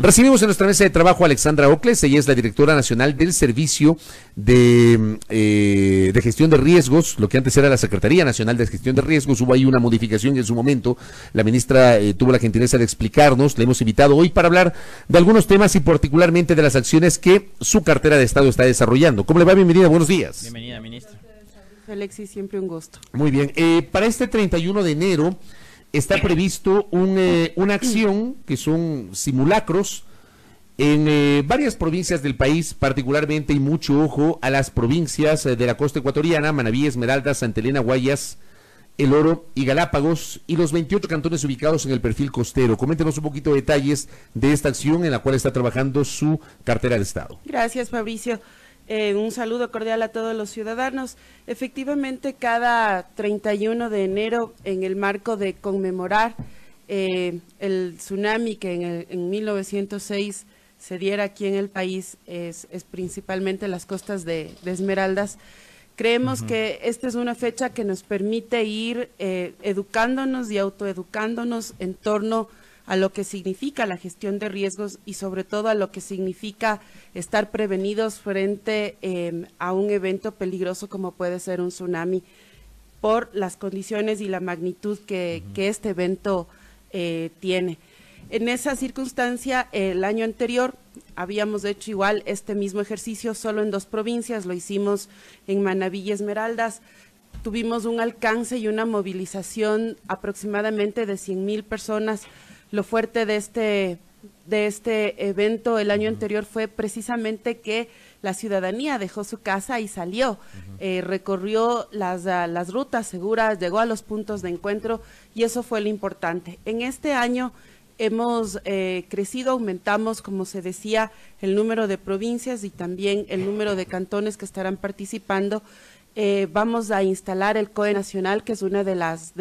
Recibimos en nuestra mesa de trabajo a Alexandra Ocles, ella es la directora nacional del Servicio de Gestión de Riesgos, lo que antes era la Secretaría Nacional de Gestión de Riesgos. Hubo ahí una modificación y en su momento la ministra tuvo la gentileza de explicarnos. Le hemos invitado hoy para hablar de algunos temas y particularmente de las acciones que su cartera de Estado está desarrollando. ¿Cómo le va? Bienvenida, buenos días. Bienvenida, ministra. Alexis, siempre un gusto. Muy bien, para este 31 de enero está previsto una acción que son simulacros en varias provincias del país, particularmente y mucho ojo a las provincias de la costa ecuatoriana, Manabí, Esmeraldas, Santa Elena, Guayas, El Oro y Galápagos, y los 28 cantones ubicados en el perfil costero. Coméntenos un poquito de detalles de esta acción en la cual está trabajando su cartera de Estado. Gracias, Fabricio. Un saludo cordial a todos los ciudadanos. Efectivamente, cada 31 de enero, en el marco de conmemorar el tsunami que en 1906 se diera aquí en el país, es principalmente las costas de Esmeraldas, creemos que esta es una fecha que nos permite ir educándonos y autoeducándonos en torno a lo que significa la gestión de riesgos y sobre todo a lo que significa estar prevenidos frente a un evento peligroso como puede ser un tsunami, por las condiciones y la magnitud que este evento tiene. En esa circunstancia, el año anterior habíamos hecho igual este mismo ejercicio solo en 2 provincias, lo hicimos en Manabí y Esmeraldas. Tuvimos un alcance y una movilización aproximadamente de 100,000 personas. Lo fuerte de este evento el año anterior fue precisamente que la ciudadanía dejó su casa y salió, recorrió las rutas seguras, llegó a los puntos de encuentro y eso fue lo importante. En este año hemos crecido, aumentamos, como se decía, el número de provincias y también el número de cantones que estarán participando. Vamos a instalar el COE Nacional, que es una de las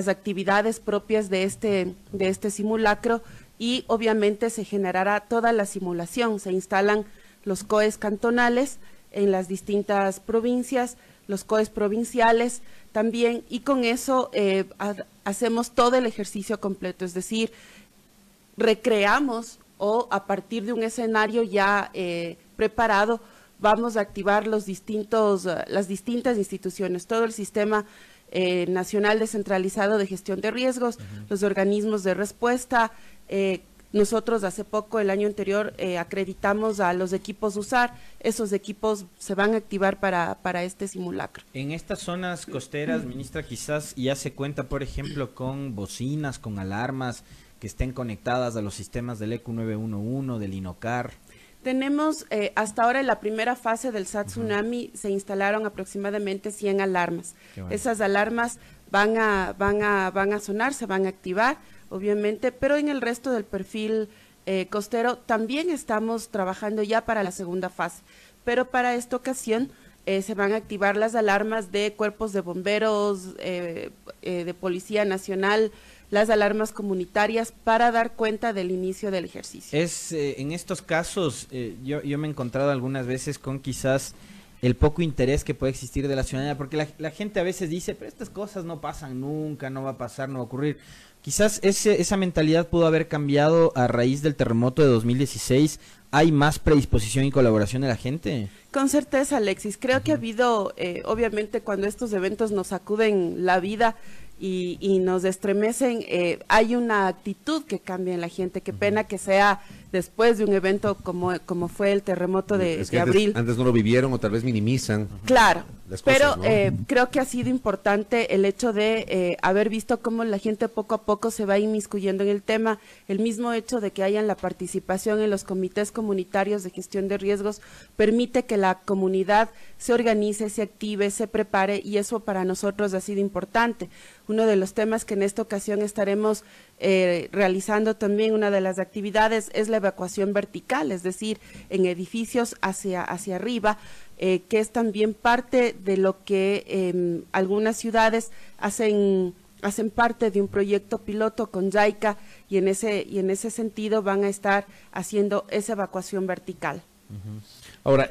actividades propias de este simulacro, y obviamente se generará toda la simulación. Se instalan los COEs cantonales en las distintas provincias, los COEs provinciales también, y con eso hacemos todo el ejercicio completo, es decir, recreamos o a partir de un escenario ya preparado, vamos a activar las distintas instituciones, todo el sistema nacional descentralizado de gestión de riesgos, los organismos de respuesta. Nosotros hace poco, el año anterior, acreditamos a los equipos USAR. Esos equipos se van a activar para este simulacro. En estas zonas costeras, ministra, quizás ya se cuenta, por ejemplo, con bocinas, con alarmas que estén conectadas a los sistemas del ECU 911, del INOCAR. Tenemos, hasta ahora en la primera fase del SAT Tsunami, se instalaron aproximadamente 100 alarmas. Bueno. Esas alarmas van a sonar, se van a activar, obviamente, pero en el resto del perfil costero también estamos trabajando ya para la segunda fase. Pero para esta ocasión se van a activar las alarmas de cuerpos de bomberos, de Policía Nacional, las alarmas comunitarias, para dar cuenta del inicio del ejercicio. En estos casos, yo me he encontrado algunas veces con quizás el poco interés que puede existir de la ciudadanía, porque la gente a veces dice, pero estas cosas no pasan nunca, no va a pasar, no va a ocurrir. Quizás esa mentalidad pudo haber cambiado a raíz del terremoto de 2016. ¿Hay más predisposición y colaboración de la gente? Con certeza, Alexis. Creo que ha habido, obviamente, cuando estos eventos nos sacuden la vida y nos estremecen, hay una actitud que cambia en la gente. Qué pena que sea después de un evento como fue el terremoto de abril. Antes no lo vivieron o tal vez minimizan. Claro, las cosas, pero ¿no? creo que ha sido importante el hecho de haber visto cómo la gente poco a poco se va inmiscuyendo en el tema. El mismo hecho de que hayan la participación en los comités comunitarios de gestión de riesgos permite que la comunidad se organice, se active, se prepare, y eso para nosotros ha sido importante. Uno de los temas que en esta ocasión estaremos realizando también, una de las actividades, es la evacuación vertical, es decir, en edificios hacia arriba, que es también parte de lo que algunas ciudades hacen parte de un proyecto piloto con JICA, y en ese sentido van a estar haciendo esa evacuación vertical. Ahora,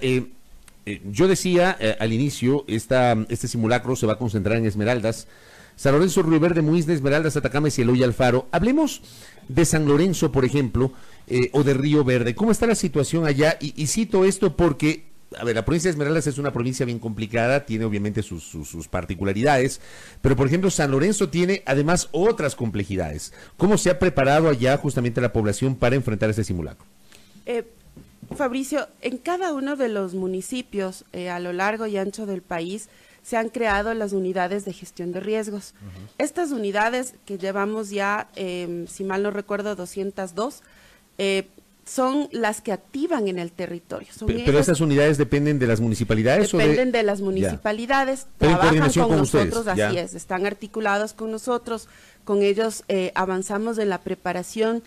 yo decía al inicio, este simulacro se va a concentrar en Esmeraldas, San Lorenzo, Río Verde, Muisne, Esmeraldas, Atacama, Cielo y Alfaro. Hablemos de San Lorenzo, por ejemplo, o de Río Verde. ¿Cómo está la situación allá? Y cito esto porque, a ver, la provincia de Esmeraldas es una provincia bien complicada, tiene obviamente sus particularidades, pero por ejemplo San Lorenzo tiene además otras complejidades. ¿Cómo se ha preparado allá justamente la población para enfrentar este simulacro? Fabricio, en cada uno de los municipios a lo largo y ancho del país se han creado las unidades de gestión de riesgos. Estas unidades que llevamos ya, si mal no recuerdo, 202, son las que activan en el territorio. Pero esas unidades dependen de las municipalidades. Dependen de las municipalidades, trabajan con nosotros, así es, están articulados con nosotros, con ellos avanzamos en la preparación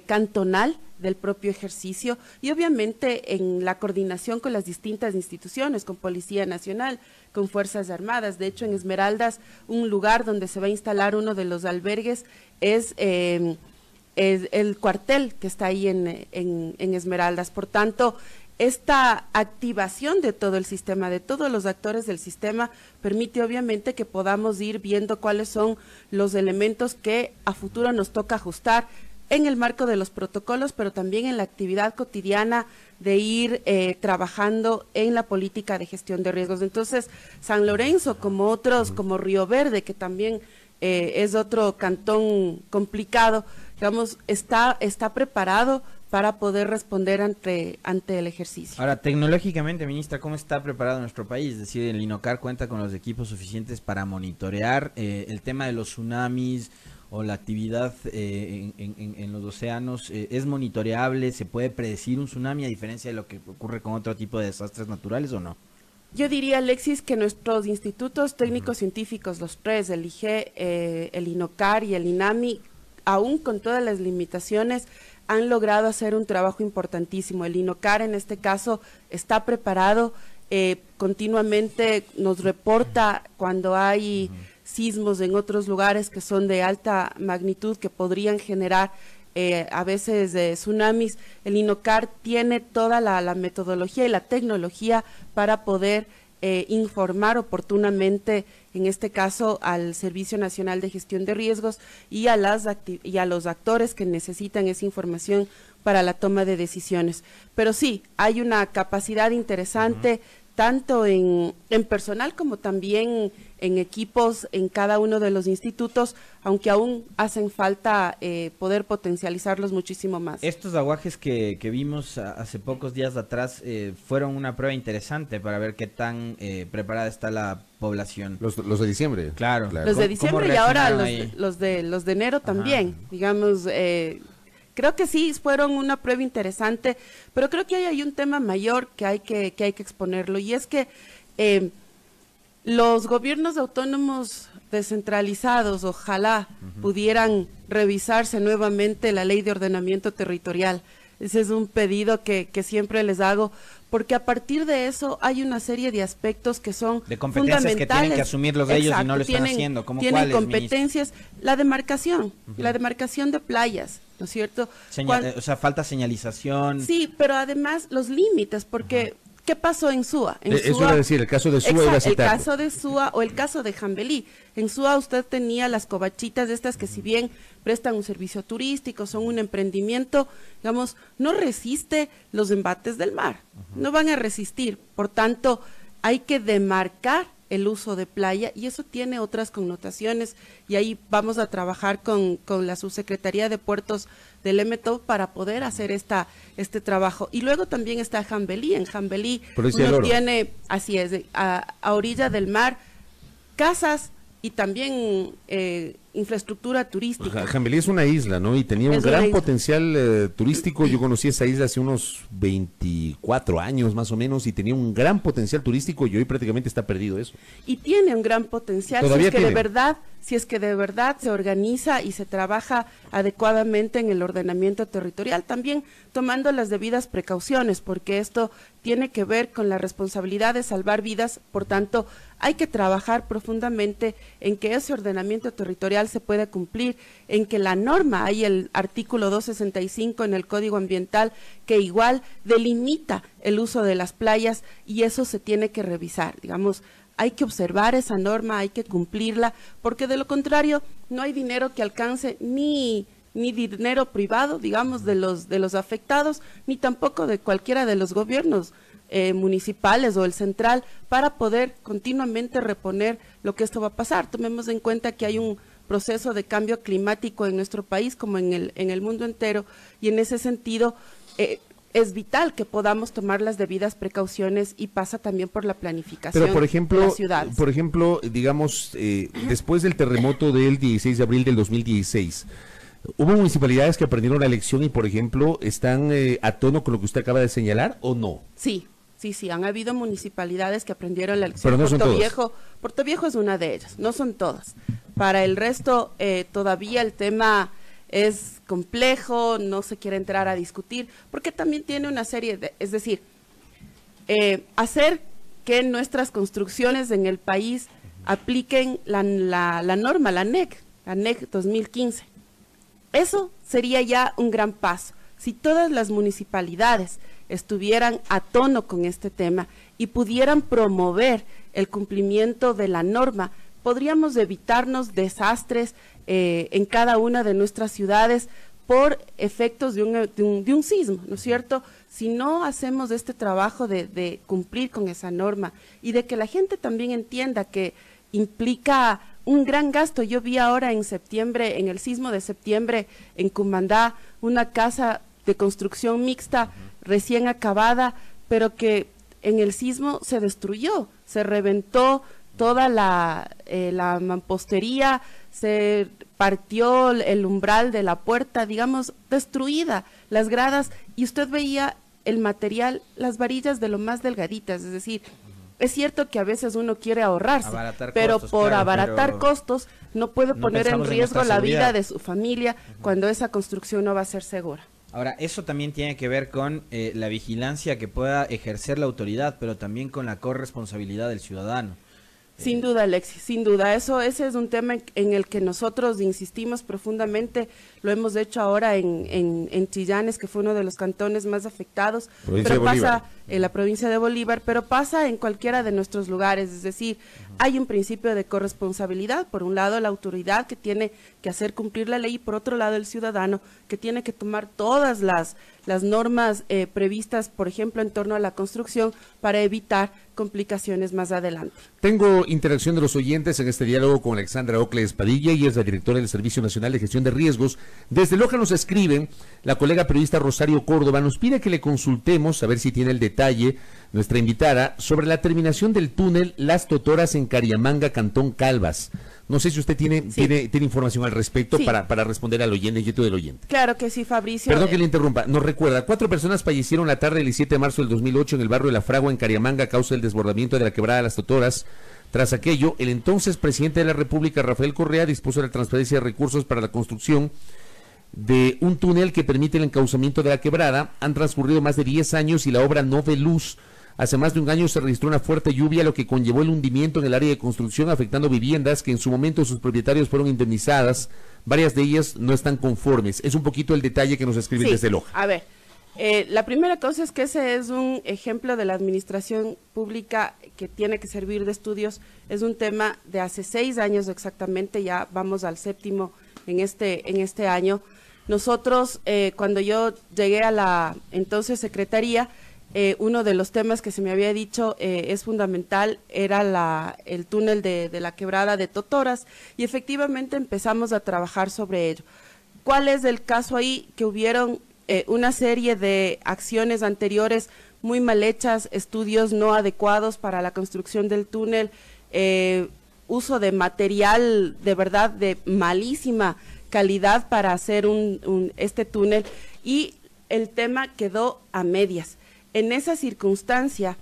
cantonal del propio ejercicio y obviamente en la coordinación con las distintas instituciones, con Policía Nacional, con Fuerzas Armadas. De hecho, en Esmeraldas, un lugar donde se va a instalar uno de los albergues es el cuartel que está ahí en Esmeraldas. Por tanto, esta activación de todo el sistema, de todos los actores del sistema, permite obviamente que podamos ir viendo cuáles son los elementos que a futuro nos toca ajustar en el marco de los protocolos, pero también en la actividad cotidiana de ir trabajando en la política de gestión de riesgos. Entonces, San Lorenzo, como otros, como Río Verde, que también es otro cantón complicado, digamos, está preparado para poder responder ante el ejercicio. Ahora, tecnológicamente, ministra, ¿cómo está preparado nuestro país? Es decir, el INOCAR cuenta con los equipos suficientes para monitorear el tema de los tsunamis o la actividad en los océanos. ¿Es monitoreable? ¿Se puede predecir un tsunami a diferencia de lo que ocurre con otro tipo de desastres naturales o no? Yo diría, Alexis, que nuestros institutos técnicos científicos, los tres, el IGE, el INOCAR y el INAMI, aún con todas las limitaciones, han logrado hacer un trabajo importantísimo. El INOCAR, en este caso, está preparado, continuamente nos reporta cuando hay sismos en otros lugares que son de alta magnitud, que podrían generar a veces tsunamis. El INOCAR tiene toda la metodología y la tecnología para poder informar oportunamente, en este caso al Servicio Nacional de Gestión de Riesgos y a los actores que necesitan esa información para la toma de decisiones. Pero sí, hay una capacidad interesante, tanto en personal como también en equipos en cada uno de los institutos, aunque aún hacen falta poder potencializarlos muchísimo más. Estos aguajes que vimos hace pocos días atrás fueron una prueba interesante para ver qué tan preparada está la población. Los de diciembre. Claro. Los de diciembre y ahora los de enero también, digamos. Creo que sí, fueron una prueba interesante, pero creo que hay un tema mayor que hay que exponerlo, y es que los gobiernos autónomos descentralizados ojalá pudieran revisarse nuevamente la ley de ordenamiento territorial. Ese es un pedido que siempre les hago, porque a partir de eso hay una serie de aspectos que son de competencias fundamentales, que tienen que asumirlos ellos. Exacto, y no lo están haciendo. ¿Cómo tienen competencias, ministro? La demarcación de playas, ¿no es cierto? O sea, falta señalización. Sí, pero además los límites, porque ¿qué pasó en Súa? Eso iba a decir, el caso de Súa iba a citar. El caso de Súa o el caso de Jambelí. En Súa usted tenía las covachitas de estas que, si bien prestan un servicio turístico, son un emprendimiento, digamos, no resiste los embates del mar, no van a resistir. Por tanto, hay que demarcar el uso de playa, y eso tiene otras connotaciones, y ahí vamos a trabajar con la Subsecretaría de Puertos del MTO para poder hacer este trabajo. Y luego también está Jambelí. En Jambelí uno tiene, así es, a orilla del mar, casas y también infraestructura turística. Jambelí es una isla, ¿no? Y tenía un gran potencial turístico. Yo conocí esa isla hace unos 24 años más o menos, y tenía un gran potencial turístico, y hoy prácticamente está perdido eso. Y tiene un gran potencial si es que de verdad se organiza y se trabaja adecuadamente en el ordenamiento territorial, también tomando las debidas precauciones, porque esto tiene que ver con la responsabilidad de salvar vidas. Por tanto, hay que trabajar profundamente en que ese ordenamiento territorial se pueda cumplir, en que la norma, hay el artículo 265 en el Código Ambiental que igual delimita el uso de las playas, y eso se tiene que revisar. Digamos, hay que observar esa norma, hay que cumplirla, porque de lo contrario no hay dinero que alcance ni dinero privado, digamos, de los afectados, ni tampoco de cualquiera de los gobiernos municipales o el central, para poder continuamente reponer lo que esto va a pasar. Tomemos en cuenta que hay un proceso de cambio climático en nuestro país como en el mundo entero, y en ese sentido es vital que podamos tomar las debidas precauciones, y pasa también por la planificación. Pero por ejemplo, de las ciudades. por ejemplo, digamos, después del terremoto del 16 de abril del 2016, ¿hubo municipalidades que aprendieron la lección y, por ejemplo, están a tono con lo que usted acaba de señalar o no? Sí, han habido municipalidades que aprendieron la lección. Pero no son Puerto Viejo es una de ellas, no son todas. Para el resto, todavía el tema es complejo, no se quiere entrar a discutir, porque también tiene una serie de, es decir, hacer que nuestras construcciones en el país apliquen la norma, la NEC 2015. Eso sería ya un gran paso. Si todas las municipalidades estuvieran a tono con este tema y pudieran promover el cumplimiento de la norma, podríamos evitarnos desastres en cada una de nuestras ciudades por efectos de un sismo, ¿no es cierto? Si no hacemos este trabajo de cumplir con esa norma y de que la gente también entienda que implica un gran gasto. Yo vi ahora en septiembre, en el sismo de septiembre, en Cumandá, una casa de construcción mixta recién acabada, pero que en el sismo se destruyó, se reventó toda la mampostería, se partió el umbral de la puerta, digamos, destruida, las gradas, y usted veía el material, las varillas de lo más delgaditas, es decir, es cierto que a veces uno quiere ahorrarse, pero por abaratar costos no puede poner en riesgo la vida de su familia cuando esa construcción no va a ser segura. Ahora, eso también tiene que ver con la vigilancia que pueda ejercer la autoridad, pero también con la corresponsabilidad del ciudadano. Sin duda, Alexis, sin duda. Ese es un tema en el que nosotros insistimos profundamente. Lo hemos hecho ahora en Chillanes, que fue uno de los cantones más afectados, pero pasa en la provincia de Bolívar, pero pasa en cualquiera de nuestros lugares. Es decir, hay un principio de corresponsabilidad. Por un lado, la autoridad, que tiene que hacer cumplir la ley, y por otro lado, el ciudadano, que tiene que tomar todas las normas previstas, por ejemplo, en torno a la construcción, para evitar complicaciones más adelante. Tengo interacción de los oyentes en este diálogo con Alexandra Ocles Padilla, y es la directora del Servicio Nacional de Gestión de Riesgos. Desde Loja nos escriben, la colega periodista Rosario Córdoba nos pide que le consultemos, a ver si tiene el detalle, nuestra invitada, sobre la terminación del túnel Las Totoras en Cariamanga, Cantón Calvas. No sé si usted tiene información al respecto para responder al oyente, inquietud del oyente. Claro que sí, Fabricio. Perdón que le interrumpa. Nos recuerda, 4 personas fallecieron la tarde del 17 de marzo del 2008 en el barrio de La Fragua, en Cariamanga, a causa del desbordamiento de la quebrada Las Totoras. Tras aquello, el entonces presidente de la República, Rafael Correa, dispuso la transferencia de recursos para la construcción de un túnel que permite el encauzamiento de la quebrada. Han transcurrido más de 10 años y la obra no ve luz. Hace más de un año se registró una fuerte lluvia, lo que conllevó el hundimiento en el área de construcción, afectando viviendas que en su momento sus propietarios fueron indemnizadas. Varias de ellas no están conformes. Es un poquito el detalle que nos escriben desde Loja. A ver, la primera cosa es que ese es un ejemplo de la administración pública que tiene que servir de estudios. Es un tema de hace 6 años exactamente, ya vamos al 7º en este año. Nosotros, cuando yo llegué a la entonces secretaría, uno de los temas que se me había dicho es fundamental, era el túnel de la quebrada de Totoras, y efectivamente empezamos a trabajar sobre ello. ¿Cuál es el caso ahí? Que hubieron una serie de acciones anteriores muy mal hechas, estudios no adecuados para la construcción del túnel, uso de material de verdad de malísima calidad para hacer este túnel, y el tema quedó a medias. En esa circunstancia,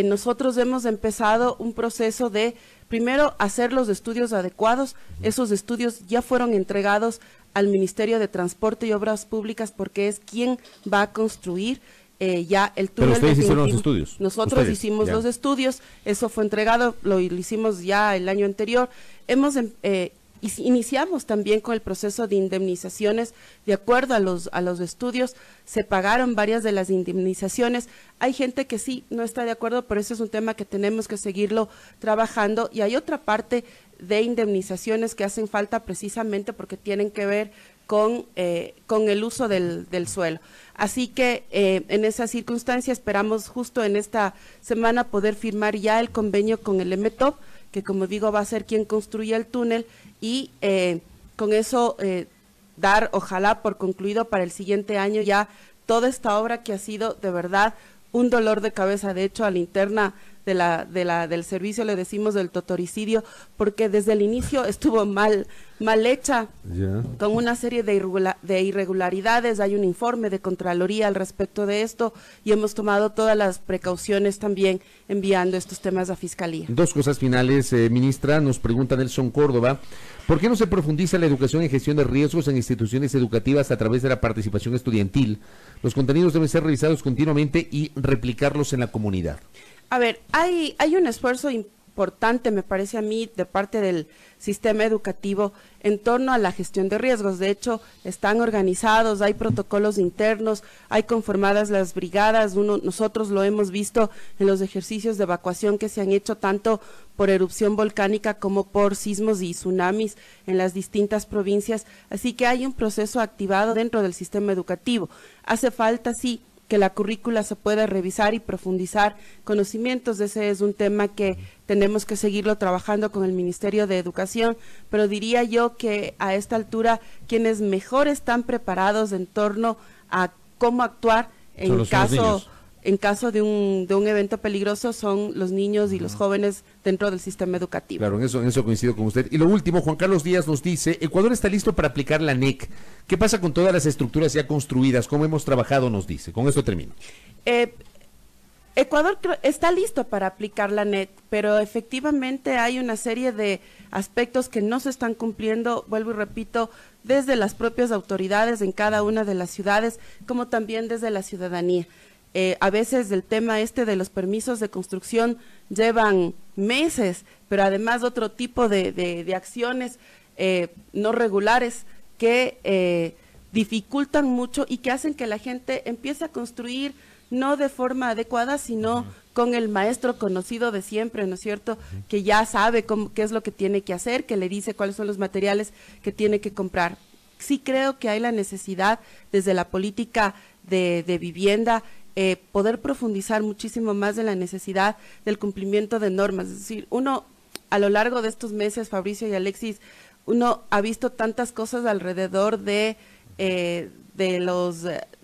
nosotros hemos empezado un proceso de, primero, hacer los estudios adecuados. Esos estudios ya fueron entregados al Ministerio de Transporte y Obras Públicas, porque es quien va a construir ya el túnel. Pero ustedes hicieron los estudios. Nosotros hicimos los estudios, eso fue entregado, lo hicimos ya el año anterior. iniciamos también con el proceso de indemnizaciones. De acuerdo a los estudios, se pagaron varias de las indemnizaciones. Hay gente que sí no está de acuerdo, pero ese es un tema que tenemos que seguirlo trabajando. Y hay otra parte de indemnizaciones que hacen falta precisamente porque tienen que ver con el uso del suelo. Así que en esa circunstancia esperamos justo en esta semana poder firmar ya el convenio con el EMETOP, que como digo va a ser quien construya el túnel y con eso dar ojalá por concluido para el siguiente año ya toda esta obra que ha sido de verdad un dolor de cabeza. De hecho, a la interna del servicio le decimos del totoricidio, porque desde el inicio estuvo mal hecha, con una serie de irregularidades. Hay un informe de Contraloría al respecto de esto y hemos tomado todas las precauciones también enviando estos temas a Fiscalía. Dos cosas finales, ministra. Nos pregunta Nelson Córdoba, ¿por qué no se profundiza la educación en gestión de riesgos en instituciones educativas a través de la participación estudiantil? Los contenidos deben ser revisados continuamente y replicarlos en la comunidad. A ver, hay un esfuerzo importante, me parece a mí, de parte del sistema educativo en torno a la gestión de riesgos. De hecho, están organizados, hay protocolos internos, hay conformadas las brigadas. Nosotros lo hemos visto en los ejercicios de evacuación que se han hecho tanto por erupción volcánica como por sismos y tsunamis en las distintas provincias. Así que hay un proceso activado dentro del sistema educativo. Hace falta, sí, que la currícula se pueda revisar y profundizar conocimientos. Ese es un tema que tenemos que seguirlo trabajando con el Ministerio de Educación, pero diría yo que a esta altura quienes mejor están preparados en torno a cómo actuar en caso de un evento peligroso son los niños y los jóvenes dentro del sistema educativo. Claro, en eso coincido con usted. Y lo último, Juan Carlos Díaz nos dice, Ecuador está listo para aplicar la NEC. ¿Qué pasa con todas las estructuras ya construidas? ¿Cómo hemos trabajado? Nos dice. Con esto termino. Ecuador está listo para aplicar la NEC, pero efectivamente hay una serie de aspectos que no se están cumpliendo, vuelvo y repito, desde las propias autoridades en cada una de las ciudades, como también desde la ciudadanía. A veces el tema de los permisos de construcción llevan meses, pero además otro tipo de acciones no regulares que dificultan mucho y que hacen que la gente empiece a construir no de forma adecuada, sino con el maestro conocido de siempre, ¿no es cierto?, que ya sabe qué es lo que tiene que hacer, que le dice cuáles son los materiales que tiene que comprar. Sí creo que hay la necesidad desde la política de vivienda poder profundizar muchísimo más en la necesidad del cumplimiento de normas. Es decir, uno a lo largo de estos meses, Fabricio y Alexis, uno ha visto tantas cosas alrededor de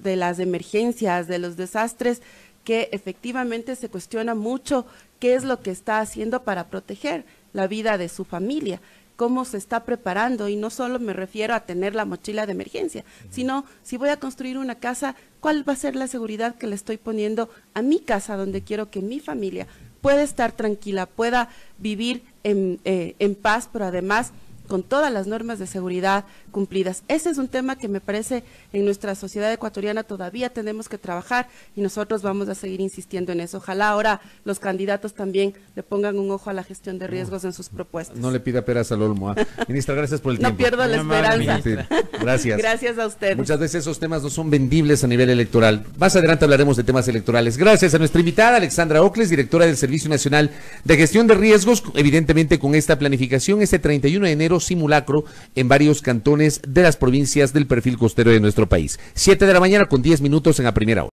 las emergencias, de los desastres, que efectivamente se cuestiona mucho qué es lo que está haciendo para proteger la vida de su familia, cómo se está preparando, y no solo me refiero a tener la mochila de emergencia, sino si voy a construir una casa, ¿cuál va a ser la seguridad que le estoy poniendo a mi casa, donde quiero que mi familia pueda estar tranquila, pueda vivir en paz, pero además con todas las normas de seguridad cumplidas? Ese es un tema que me parece en nuestra sociedad ecuatoriana todavía tenemos que trabajar y nosotros vamos a seguir insistiendo en eso. Ojalá ahora los candidatos también le pongan un ojo a la gestión de riesgos en sus propuestas. No le pida peras al olmo. Ministra, gracias por el tiempo. No pierdo la esperanza. Sí, gracias. Gracias a ustedes. Muchas veces esos temas no son vendibles a nivel electoral. Más adelante hablaremos de temas electorales. Gracias a nuestra invitada Alexandra Ocles, directora del Servicio Nacional de Gestión de Riesgos, evidentemente con esta planificación, este 31 de enero simulacro en varios cantones de las provincias del perfil costero de nuestro país. 7 de la mañana con 10 minutos en la primera hora.